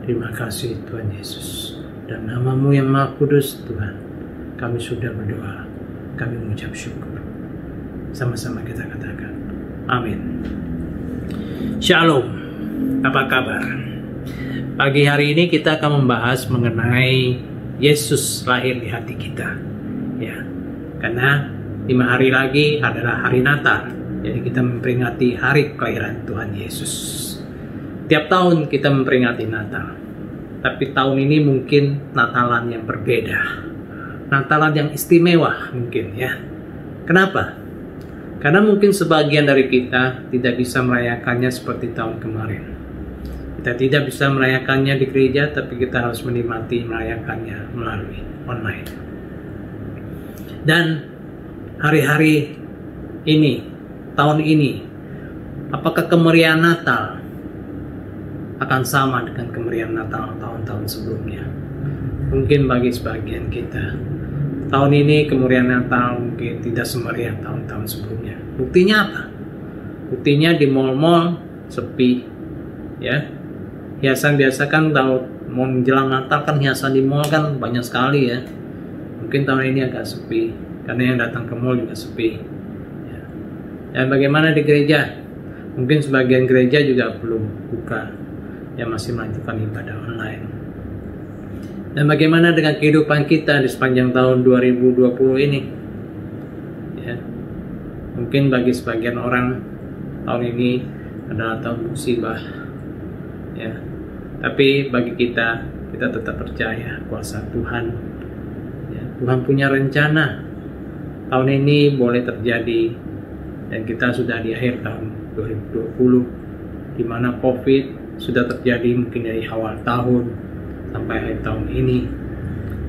Terima kasih Tuhan Yesus. Dan nama-Mu yang Maha Kudus Tuhan, kami sudah berdoa, kami mengucap syukur. Sama-sama kita katakan, amin. Shalom, apa kabar? Pagi hari ini kita akan membahas mengenai Yesus lahir di hati kita. Ya, karena 5 hari lagi adalah hari Natal. Jadi kita memperingati hari kelahiran Tuhan Yesus. Tiap tahun kita memperingati Natal. Tapi tahun ini mungkin Natalan yang berbeda. Natalan yang istimewa mungkin ya. Kenapa? Karena mungkin sebagian dari kita tidak bisa merayakannya seperti tahun kemarin. Kita tidak bisa merayakannya di gereja, tapi kita harus menikmati merayakannya melalui online. Dan hari-hari ini, tahun ini, apakah kemeriahan Natal akan sama dengan kemeriahan Natal tahun-tahun sebelumnya? Mungkin bagi sebagian kita, tahun ini kemeriahan Natal mungkin tidak semeriah tahun-tahun sebelumnya. Buktinya apa? Buktinya di mal-mal sepi, ya. Hiasan biasa kan kalau mau menjelang Natal kan hiasan di mal kan banyak sekali ya. Mungkin tahun ini agak sepi karena yang datang ke mal juga sepi. Ya. Dan bagaimana di gereja? Mungkin sebagian gereja juga belum buka, yang masih melanjutkan ibadah online. Dan bagaimana dengan kehidupan kita di sepanjang tahun 2020 ini? Ya, mungkin bagi sebagian orang tahun ini adalah tahun musibah. Ya, tapi bagi kita tetap percaya kuasa Tuhan. Ya, Tuhan punya rencana. Tahun ini boleh terjadi, dan kita sudah di akhir tahun 2020, di mana COVID sudah terjadi mungkin dari awal tahun sampai akhir tahun ini.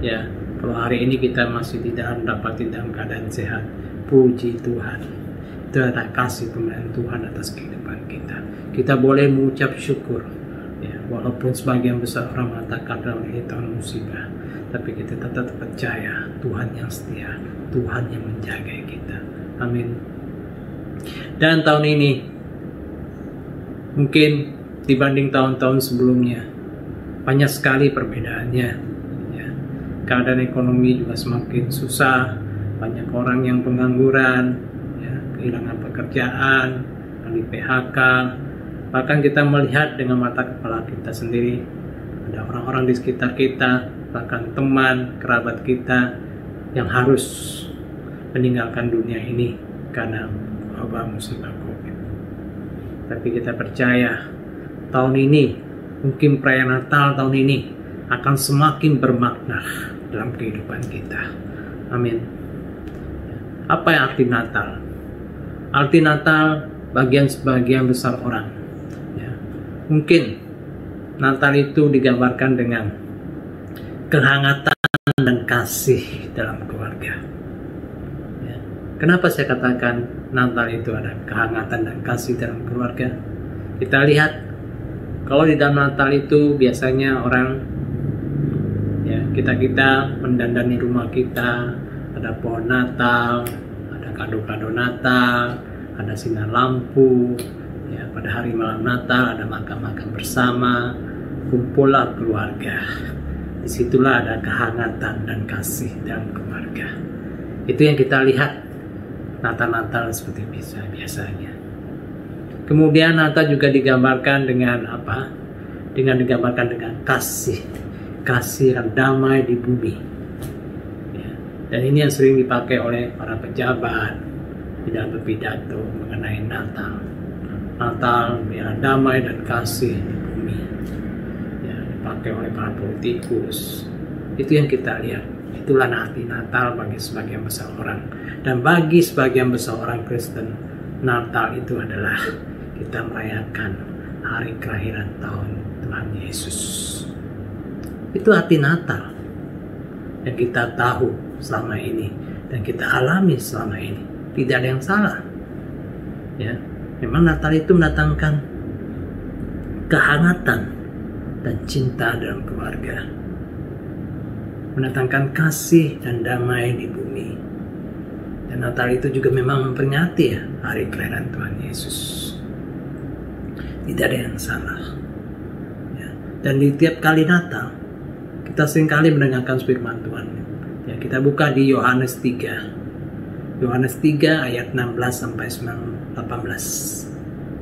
Ya, kalau hari ini kita masih tidak mendapati dalam keadaan sehat, puji Tuhan. Itu adalah kasih pemeliharaan Tuhan atas kehidupan kita. Kita boleh mengucap syukur. Ya, walaupun sebagian besar orang mengatakan dalam ini tahun musibah, tapi kita tetap percaya Tuhan yang setia, Tuhan yang menjaga kita. Amin. Dan tahun ini mungkin dibanding tahun-tahun sebelumnya banyak sekali perbedaannya ya. Keadaan ekonomi juga semakin susah, banyak orang yang pengangguran ya, kehilangan pekerjaan, di PHK. Bahkan kita melihat dengan mata kepala kita sendiri, ada orang-orang di sekitar kita, bahkan teman, kerabat kita yang harus meninggalkan dunia ini karena wabah musibah COVID. Tapi kita percaya tahun ini, mungkin perayaan Natal tahun ini akan semakin bermakna dalam kehidupan kita. Amin. Apa yang arti Natal? Arti Natal sebagian besar orang. Ya. Mungkin Natal itu digambarkan dengan kehangatan dan kasih dalam keluarga. Ya. Kenapa saya katakan Natal itu ada kehangatan dan kasih dalam keluarga? Kita lihat, kalau di dalam Natal itu biasanya orang ya kita mendandani rumah kita, ada pohon Natal, ada kado-kado Natal, ada sinar lampu, ya pada hari malam Natal ada makan-makan bersama, kumpullah keluarga. Disitulah ada kehangatan dan kasih dalam keluarga. Itu yang kita lihat Natal-Natal seperti biasanya. Kemudian Natal juga digambarkan dengan apa? Digambarkan dengan kasih dan damai di bumi. Ya. Dan ini yang sering dipakai oleh para pejabat di dalam berpidato mengenai Natal. Natal biar damai dan kasih di bumi. Ya, dipakai oleh para politikus. Itu yang kita lihat. Itulah arti Natal bagi sebagian besar orang. Dan bagi sebagian besar orang Kristen, Natal itu adalah kita merayakan hari kelahiran tahun Tuhan Yesus. Itu arti Natal yang kita tahu selama ini dan kita alami selama ini. Tidak ada yang salah. Ya, memang Natal itu mendatangkan kehangatan dan cinta dalam keluarga, mendatangkan kasih dan damai di bumi. Dan Natal itu juga memang memperingati ya hari kelahiran Tuhan Yesus. Tidak ada yang salah. Ya. Dan di tiap kali Natal, kita seringkali mendengarkan firman Tuhan. Ya, kita buka di Yohanes 3. Yohanes 3 ayat 16 sampai 18.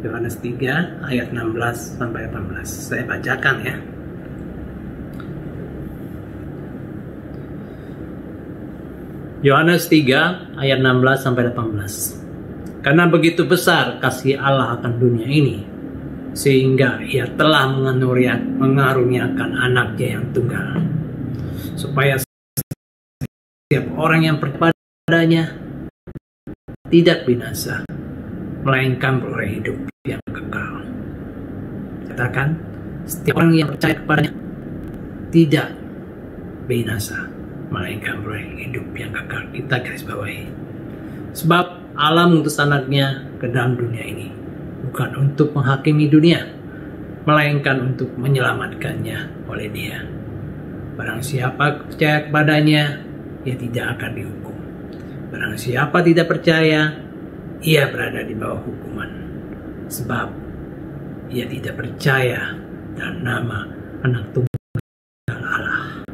Yohanes 3 ayat 16 sampai 18. Saya bacakan ya. Yohanes 3 ayat 16 sampai 18. Karena begitu besar kasih Allah akan dunia ini, sehingga Ia telah mengaruniakan anaknya yang tunggal, supaya setiap orang yang percaya padanya tidak binasa, melainkan beroleh hidup yang kekal. Katakan, setiap orang yang percaya kepadanya tidak binasa, melainkan beroleh hidup yang kekal. Kita garis bawahi. Sebab Allah mengutus anaknya ke dalam dunia ini bukan untuk menghakimi dunia, melainkan untuk menyelamatkannya oleh Dia. Barang siapa percaya kepadanya, ia tidak akan dihukum. Barang siapa tidak percaya, ia berada di bawah hukuman, sebab ia tidak percaya dalam nama Anak Tunggal Allah.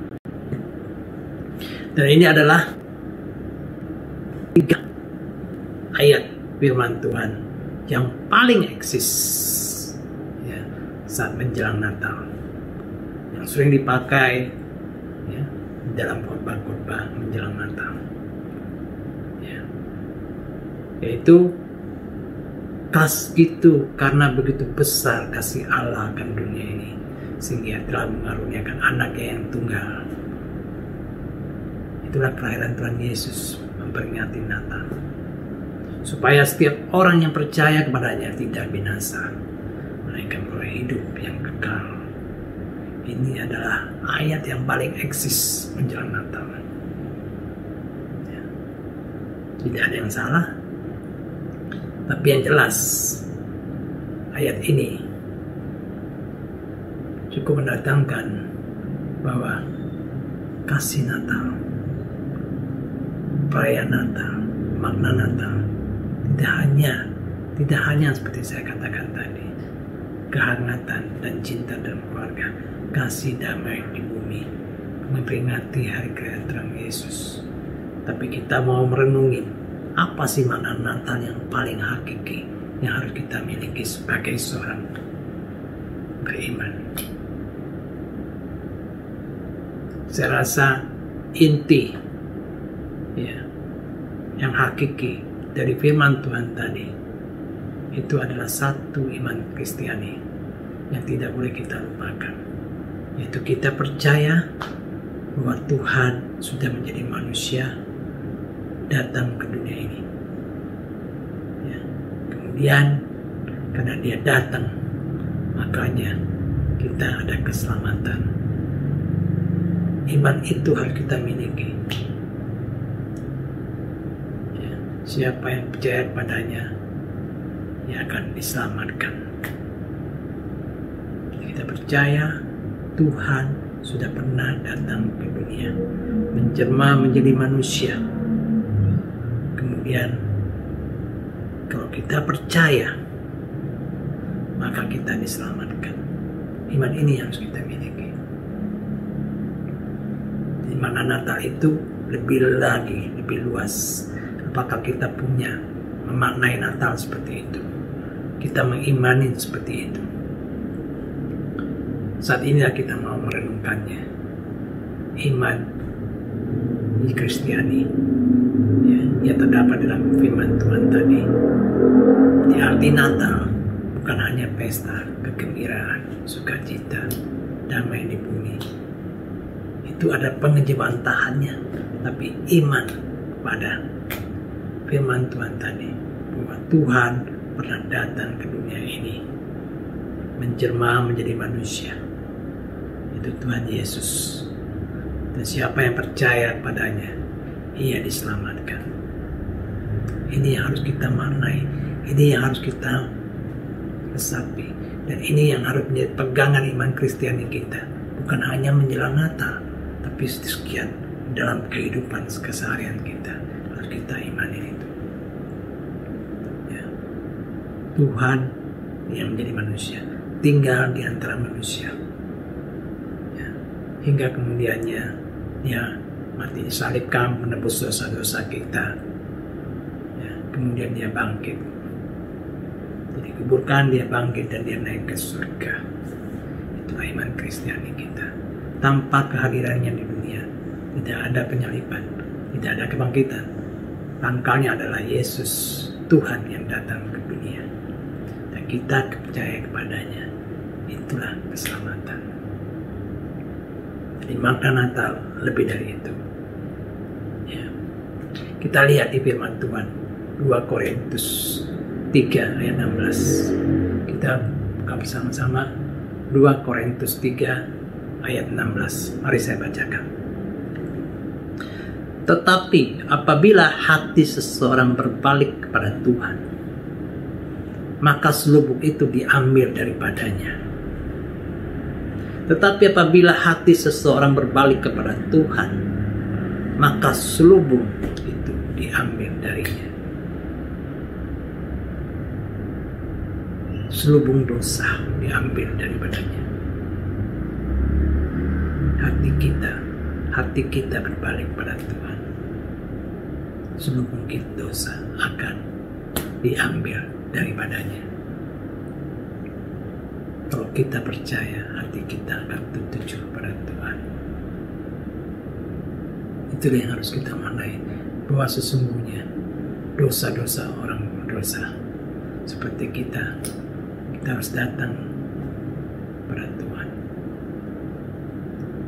Dan ini adalah 3 ayat firman Tuhan yang paling eksis ya, saat menjelang Natal, yang sering dipakai ya, dalam khotbah-khotbah menjelang Natal ya. Yaitu karena begitu besar kasih Allah akan dunia ini, sehingga telah mengaruniakan anaknya yang tunggal. Itulah kelahiran Tuhan Yesus memperingati Natal, supaya setiap orang yang percaya kepadanya tidak binasa, melainkan beroleh hidup yang kekal. Ini adalah ayat yang paling eksis menjelang Natal. Ya. Tidak ada yang salah, tapi yang jelas ayat ini cukup mendatangkan bahwa kasih Natal, perayaan Natal, makna Natal tidak hanya seperti saya katakan tadi, kehangatan dan cinta dalam keluarga, kasih damai di bumi, memperingati hari kelahiran Yesus. Tapi kita mau merenungin apa sih makna Natal yang paling hakiki yang harus kita miliki sebagai seorang beriman. Saya rasa inti ya, yang hakiki dari firman Tuhan tadi itu adalah satu iman Kristiani yang tidak boleh kita lupakan, yaitu kita percaya bahwa Tuhan sudah menjadi manusia, datang ke dunia ini ya. Kemudian karena Dia datang, makanya kita ada keselamatan. Iman itu harus kita miliki. Siapa yang percaya padanya, ia akan diselamatkan. Kita percaya Tuhan sudah pernah datang ke dunia, menjelma menjadi manusia. Kemudian kalau kita percaya, maka kita diselamatkan. Iman ini yang harus kita miliki. Iman Natal itu lebih luas. Apakah kita punya memaknai Natal seperti itu? Kita mengimani seperti itu. Saat inilah kita mau merenungkannya. Iman di Kristiani ya, yang terdapat dalam firman Tuhan tadi. Di arti Natal bukan hanya pesta, kegembiraan, sukacita, damai di bumi. Itu ada pengejawantahannya, tapi iman pada firman Tuhan tadi, bahwa Tuhan pernah datang ke dunia ini, menjelma menjadi manusia. Itu Tuhan Yesus. Dan siapa yang percaya padanya, ia diselamatkan. Ini yang harus kita maknai, ini yang harus kita resapi, dan ini yang harus menjadi pegangan iman Kristiani kita. Bukan hanya menjelang Natal, tapi sekian dalam kehidupan keseharian kita harus kita imani itu. Ya. Tuhan yang menjadi manusia, tinggal di antara manusia, hingga kemudiannya dia mati disalibkan menebus dosa-dosa kita. Ya, kemudian dia bangkit, dia dikuburkan, dia bangkit, dan dia naik ke surga. Itulah iman Kristiani kita. Tanpa kehadirannya di dunia tidak ada penyaliban, tidak ada kebangkitan. Pangkalnya adalah Yesus Tuhan yang datang ke dunia, dan kita percaya kepadanya. Itulah keselamatan. Jadi makna Natal lebih dari itu. Ya. Kita lihat di firman Tuhan 2 Korintus 3 ayat 16. Kita buka bersama-sama 2 Korintus 3 ayat 16. Mari saya bacakan. Tetapi apabila hati seseorang berbalik kepada Tuhan, maka selubung itu diambil daripadanya. Tetapi apabila hati seseorang berbalik kepada Tuhan, maka selubung itu diambil darinya. Selubung dosa diambil daripadanya. Hati kita berbalik pada Tuhan, selubung dosa akan diambil daripadanya. Kalau kita percaya, hati kita akan tertuju pada Tuhan. Itulah yang harus kita maknai, bahwa sesungguhnya dosa-dosa orang berdosa seperti kita harus datang pada Tuhan.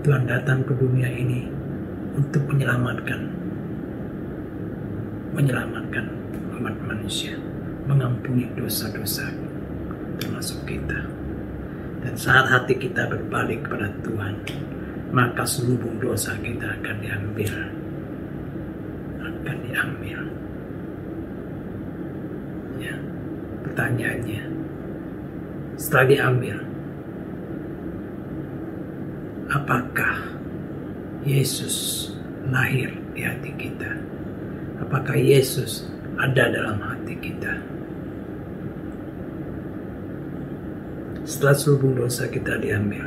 Tuhan datang ke dunia ini untuk menyelamatkan umat manusia, mengampuni dosa-dosa termasuk kita. Dan saat hati kita berbalik kepada Tuhan, maka selubung dosa kita akan diambil. Ya, pertanyaannya, setelah diambil, apakah Yesus lahir di hati kita? Apakah Yesus ada dalam hati kita? Setelah selubung dosa kita diambil,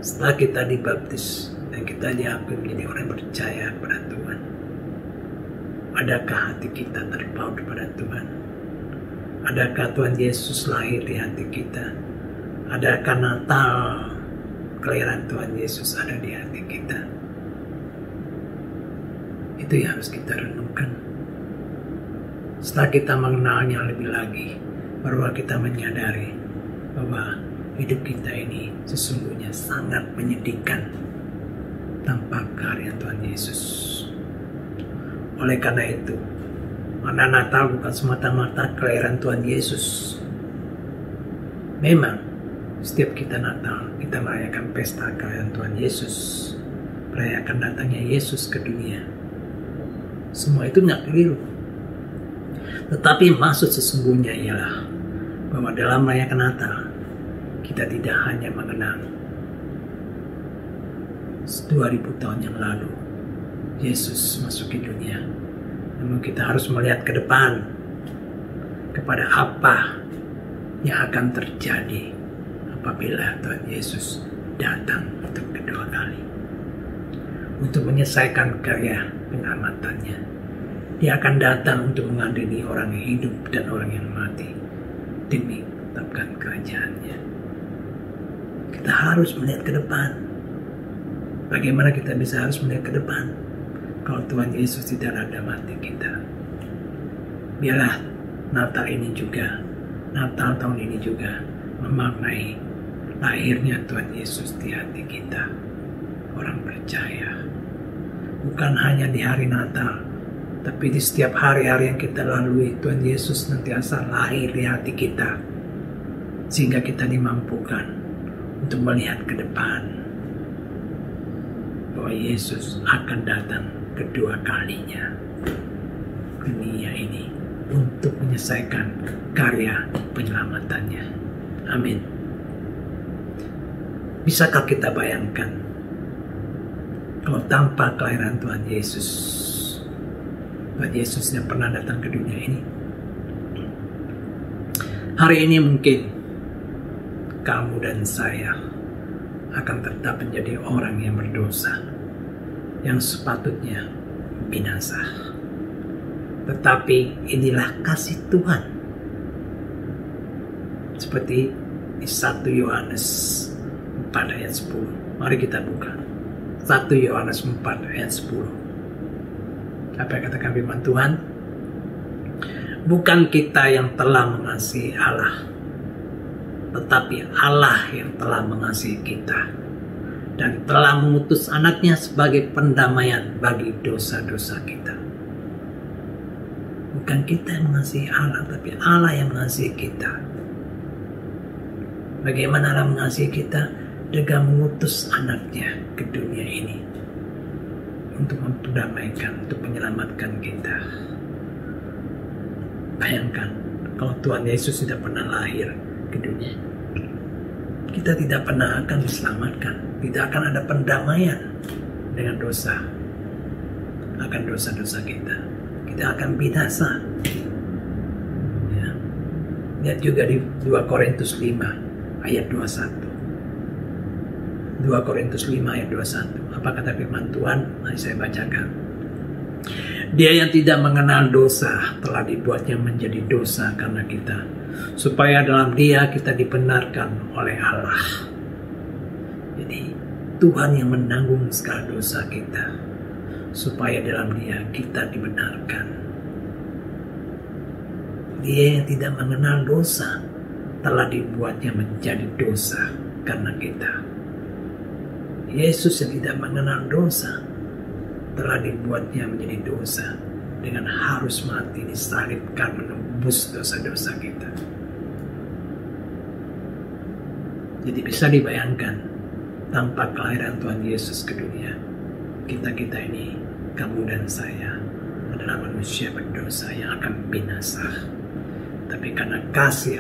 setelah kita dibaptis dan kita diakui menjadi orang yang percaya kepada Tuhan, adakah hati kita terpaut kepada Tuhan? Adakah Tuhan Yesus lahir di hati kita? Adakah Natal kelahiran Tuhan Yesus ada di hati kita? Itu yang harus kita renungkan. Setelah kita mengenalnya lebih lagi, baru kita menyadari bahwa hidup kita ini sesungguhnya sangat menyedihkan tanpa karya Tuhan Yesus. Oleh karena itu, makna Natal bukan semata-mata kelahiran Tuhan Yesus. Memang setiap kita Natal, kita merayakan pesta kelahiran Tuhan Yesus, merayakan datangnya Yesus ke dunia. Semua itu tidak keliru. Tetapi maksud sesungguhnya ialah bahwa dalam merayakan Natal, kita tidak hanya mengenang 2000 tahun yang lalu Yesus masuk ke dunia, namun kita harus melihat ke depan kepada apa yang akan terjadi apabila Tuhan Yesus datang untuk kedua kali, untuk menyelesaikan karya penyelamatannya. Dia akan datang untuk mengadili orang yang hidup dan orang yang mati demi menetapkan kerajaannya. Kita harus melihat ke depan. Bagaimana kita bisa harus melihat ke depan kalau Tuhan Yesus tidak ada mati kita? Biarlah Natal ini juga, Natal tahun ini juga memaknai lahirnya Tuhan Yesus di hati kita, orang percaya. Bukan hanya di hari Natal, tapi di setiap hari-hari yang kita lalui, Tuhan Yesus senantiasa lahir di hati kita, sehingga kita dimampukan untuk melihat ke depan bahwa Yesus akan datang kedua kalinya ke dunia ini untuk menyelesaikan karya penyelamatannya. Amin. Bisakah kita bayangkan kalau tanpa kelahiran Tuhan Yesus yang pernah datang ke dunia ini, hari ini mungkin kamu dan saya akan tetap menjadi orang yang berdosa, yang sepatutnya binasa. Tetapi inilah kasih Tuhan. Seperti di 1 Yohanes 4 ayat 10. Mari kita buka. 1 Yohanes 4 ayat 10. Apa yang katakan firman Tuhan? Bukan kita yang telah mengasihi Allah, tetapi Allah yang telah mengasihi kita dan telah mengutus anaknya sebagai pendamaian bagi dosa-dosa kita. Bukan kita yang mengasihi Allah, tapi Allah yang mengasihi kita. Bagaimana Allah mengasihi kita? Dengan mengutus anaknya ke dunia ini untuk memperdamaikan, untuk menyelamatkan kita. Bayangkan kalau Tuhan Yesus tidak pernah lahir ke dunia, kita tidak pernah akan diselamatkan. Tidak akan ada pendamaian dengan dosa, akan dosa-dosa kita. Kita akan binasa. Ya. Lihat juga di 2 Korintus 5 ayat 21. 2 Korintus 5 ayat 21. Apa kata firman Tuhan? Mari saya bacakan. Dia yang tidak mengenal dosa telah dibuatnya menjadi dosa karena kita, supaya dalam Dia kita dibenarkan oleh Allah. Jadi Tuhan yang menanggung segala dosa kita, supaya dalam Dia kita dibenarkan. Dia yang tidak mengenal dosa telah dibuatnya menjadi dosa karena kita. Yesus yang tidak mengenal dosa telah dibuatnya menjadi dosa dengan harus mati disalibkan menembus dosa-dosa kita. Jadi bisa dibayangkan, tanpa kelahiran Tuhan Yesus ke dunia, kita-kita ini, kamu dan saya, adalah manusia berdosa yang akan binasa. Tapi karena kasih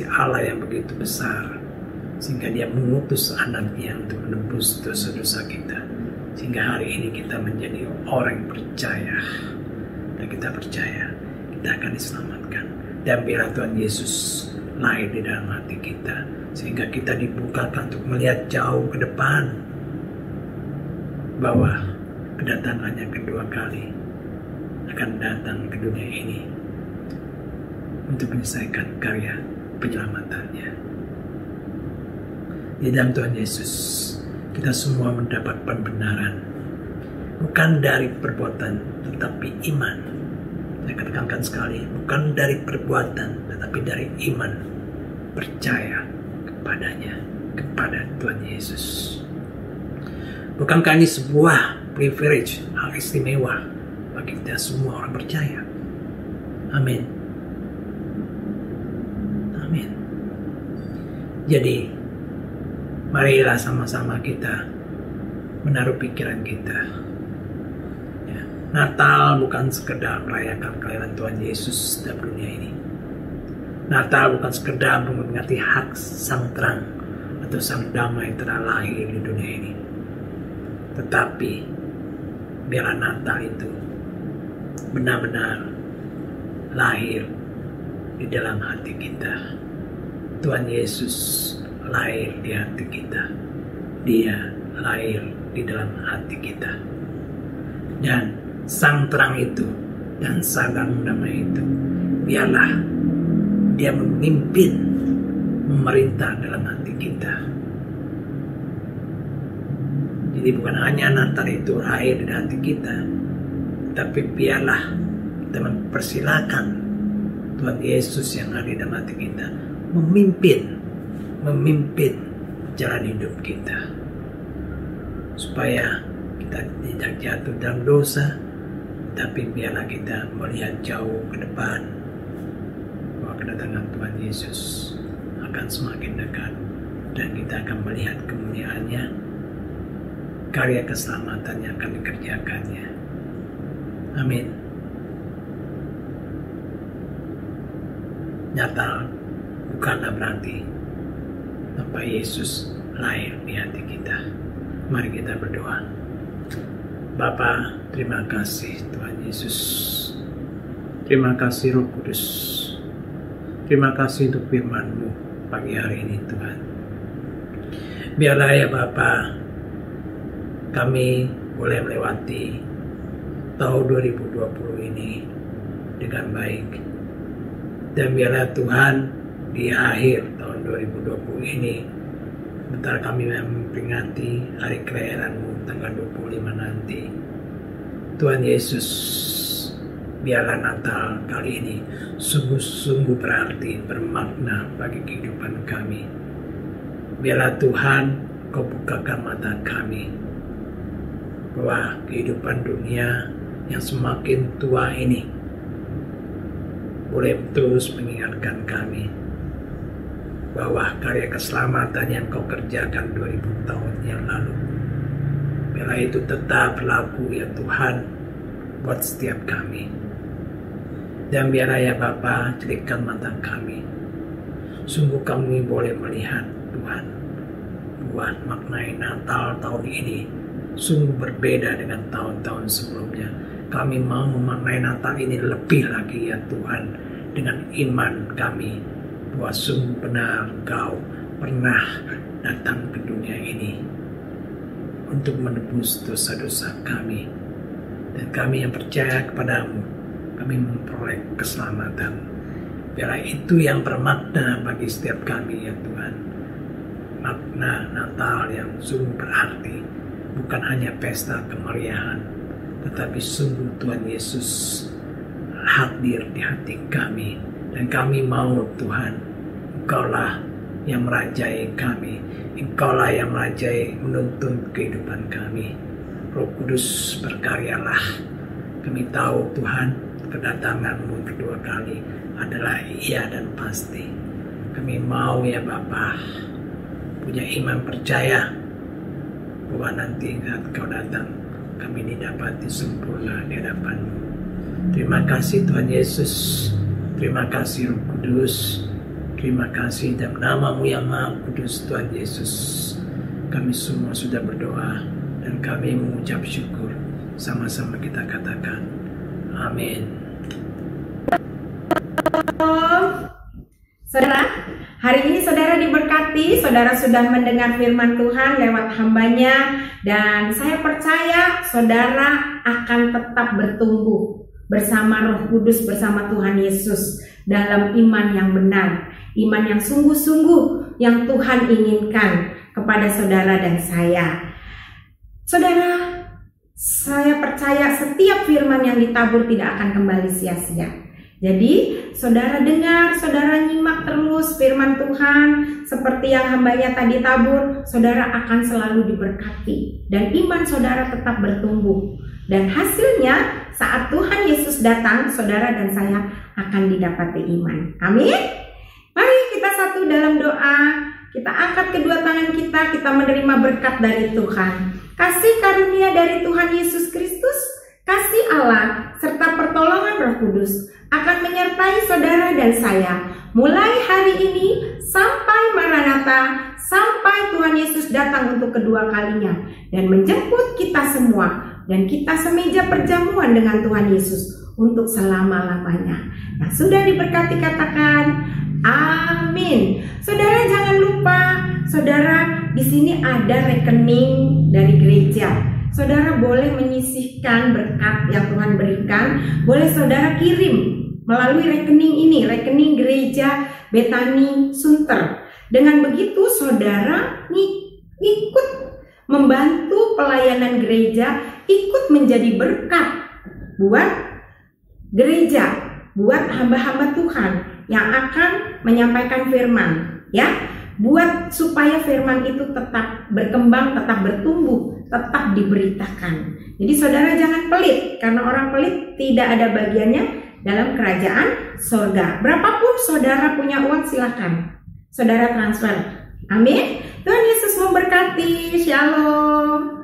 Allah yang begitu besar, sehingga Dia mengutus anaknya untuk menebus dosa-dosa kita, sehingga hari ini kita menjadi orang yang percaya, dan kita percaya kita akan diselamatkan. Dan biarlah Tuhan Yesus lahir di dalam hati kita, sehingga kita dibukakan untuk melihat jauh ke depan, bahwa kedatangannya kedua kali akan datang ke dunia ini untuk menyelesaikan karya penyelamatannya. Di dalam Tuhan Yesus, kita semua mendapat pembenaran, bukan dari perbuatan, tetapi iman. Saya katakan sekali, bukan dari perbuatan, tetapi dari iman, percaya kepadanya, kepada Tuhan Yesus. Bukankah ini sebuah privilege, hal istimewa bagi kita semua orang percaya? Amin. Amin. Jadi, marilah sama-sama kita menaruh pikiran kita. Ya, Natal bukan sekedar merayakan kelahiran Tuhan Yesus dalam dunia ini. Natal bukan sekedar memperingati hak sang terang atau sang damai telah lahir di dunia ini. Tetapi biarlah Natal itu benar-benar lahir di dalam hati kita. Tuhan Yesus lahir di hati kita. Dia lahir di dalam hati kita. Dan sang terang itu dan sang damai itu, biarlah Dia memimpin, memerintah dalam hati kita. Jadi bukan hanya Natal itu lahir di hati kita, tapi biarlah kita mempersilakan Tuhan Yesus yang ada di dalam hati kita memimpin jalan hidup kita, supaya kita tidak jatuh dalam dosa, tapi biarlah kita melihat jauh ke depan, bahwa kedatangan Tuhan Yesus akan semakin dekat, dan kita akan melihat kemuliaannya, karya keselamatan yang akan dikerjakannya. Amin. Natal bukanlah berarti tanpa Yesus lahir di hati kita. Mari kita berdoa. Bapa, terima kasih Tuhan Yesus. Terima kasih Roh Kudus. Terima kasih untuk firman-Mu pagi hari ini Tuhan. Biarlah ya Bapa, kami boleh melewati tahun 2020 ini dengan baik. Dan biarlah Tuhan di akhir tahun 2020 ini, bentar kami memperingati hari kelahiran-Mu tanggal 25 nanti. Tuhan Yesus, biarlah Natal kali ini sungguh-sungguh berarti, bermakna bagi kehidupan kami. Biarlah Tuhan Kau bukakan mata kami bahwa kehidupan dunia yang semakin tua ini boleh terus mengingatkan kami bahwa karya keselamatan yang Kau kerjakan 2000 tahun yang lalu, biarlah itu tetap berlaku ya Tuhan buat setiap kami. Dan biarlah ya Bapa, celikkan mata kami. Sungguh kami boleh melihat Tuhan, buat maknai Natal tahun ini sungguh berbeda dengan tahun-tahun sebelumnya. Kami mau memaknai Natal ini lebih lagi ya Tuhan, dengan iman kami bahwa sungguh benar Engkau pernah datang ke dunia ini untuk menebus dosa-dosa kami. Dan kami yang percaya kepadamu, kami memperoleh keselamatan. Biarlah itu yang bermakna bagi setiap kami ya Tuhan. Makna Natal yang sungguh berarti, bukan hanya pesta kemeriahan, tetapi sungguh Tuhan Yesus hadir di hati kami. Dan kami mau Tuhan, Engkaulah yang merajai kami, Engkaulah yang merajai menuntun kehidupan kami. Roh Kudus berkaryalah. Kami tahu Tuhan, kedatangan-Mu kedua kali adalah iya dan pasti. Kami mau ya Bapa, punya iman percaya bahwa nanti saat Kau datang, kami didapati sempurna di hadapan-Mu. Terima kasih Tuhan Yesus, terima kasih Roh Kudus, terima kasih dalam nama-Mu yang Maha Kudus Tuhan Yesus. Kami semua sudah berdoa dan kami mengucap syukur. Sama-sama kita katakan amin. Saudara, hari ini saudara diberkati, saudara sudah mendengar firman Tuhan lewat hambanya, dan saya percaya saudara akan tetap bertumbuh bersama Roh Kudus, bersama Tuhan Yesus dalam iman yang benar, iman yang sungguh-sungguh yang Tuhan inginkan kepada saudara dan saya. Saudara, saya percaya setiap firman yang ditabur tidak akan kembali sia-sia. Jadi saudara dengar, saudara nyimak terus firman Tuhan seperti yang hambanya tadi tabur, saudara akan selalu diberkati dan iman saudara tetap bertumbuh. Dan hasilnya saat Tuhan Yesus datang, saudara dan saya akan didapati iman. Amin. Mari kita satu dalam doa, kita angkat kedua tangan kita menerima berkat dari Tuhan. Kasih karunia dari Tuhan Yesus Kristus, kasih Allah, serta pertolongan Roh Kudus akan menyertai saudara dan saya mulai hari ini sampai Maranatha, sampai Tuhan Yesus datang untuk kedua kalinya dan menjemput kita semua, dan kita semeja perjamuan dengan Tuhan Yesus untuk selama-lamanya. Nah, sudah diberkati katakan amin. Saudara jangan lupa, saudara di sini ada rekening dari gereja. Saudara boleh menyisihkan berkat yang Tuhan berikan, boleh saudara kirim melalui rekening ini, rekening gereja Betani Sunter. Dengan begitu saudara ikut membantu pelayanan gereja, ikut menjadi berkat buat gereja, buat hamba-hamba Tuhan yang akan menyampaikan firman, ya, buat supaya firman itu tetap berkembang, tetap bertumbuh, tetap diberitakan. Jadi saudara jangan pelit, karena orang pelit tidak ada bagiannya dalam kerajaan surga. Berapapun saudara punya uang, silakan saudara transfer. Amin. Tuhan Yesus memberkati. Shalom.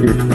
Tuhan.